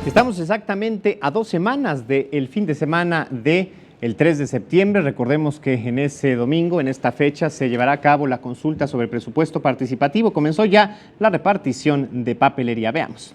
Estamos exactamente a 2 semanas del fin de semana del 3 de septiembre. Recordemos que en ese domingo, en esta fecha, se llevará a cabo la consulta sobre el presupuesto participativo. Comenzó ya la repartición de papelería. Veamos.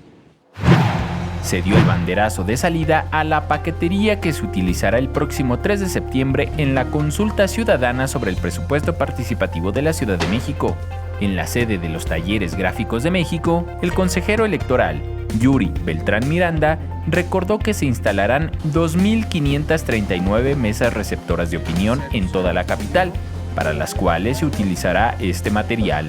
Se dio el banderazo de salida a la paquetería que se utilizará el próximo 3 de septiembre en la consulta ciudadana sobre el presupuesto participativo de la Ciudad de México. En la sede de los Talleres Gráficos de México, el consejero electoral, Yuri Beltrán Miranda, recordó que se instalarán 2.539 mesas receptoras de opinión en toda la capital, para las cuales se utilizará este material.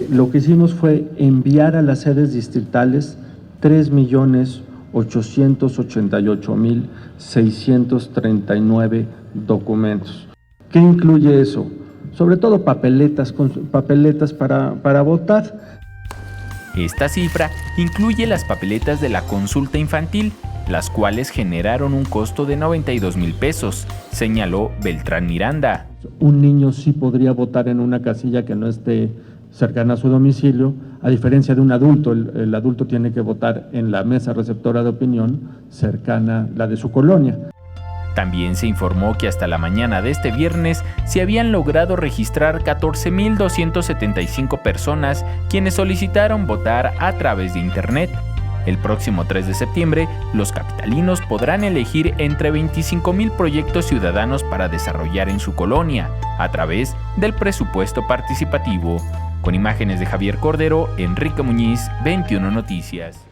Lo que hicimos fue enviar a las sedes distritales 3.888.639 documentos. ¿Qué incluye eso? Sobre todo papeletas para votar. Esta cifra incluye las papeletas de la consulta infantil, las cuales generaron un costo de 92,000 pesos, señaló Beltrán Miranda. Un niño sí podría votar en una casilla que no esté cercana a su domicilio, a diferencia de un adulto. El adulto tiene que votar en la mesa receptora de opinión cercana, la de su colonia. También se informó que hasta la mañana de este viernes se habían logrado registrar 14,275 personas quienes solicitaron votar a través de Internet. El próximo 3 de septiembre, los capitalinos podrán elegir entre 25,000 proyectos ciudadanos para desarrollar en su colonia, a través del presupuesto participativo. Con imágenes de Javier Cordero, Enrique Muñiz, 21 Noticias.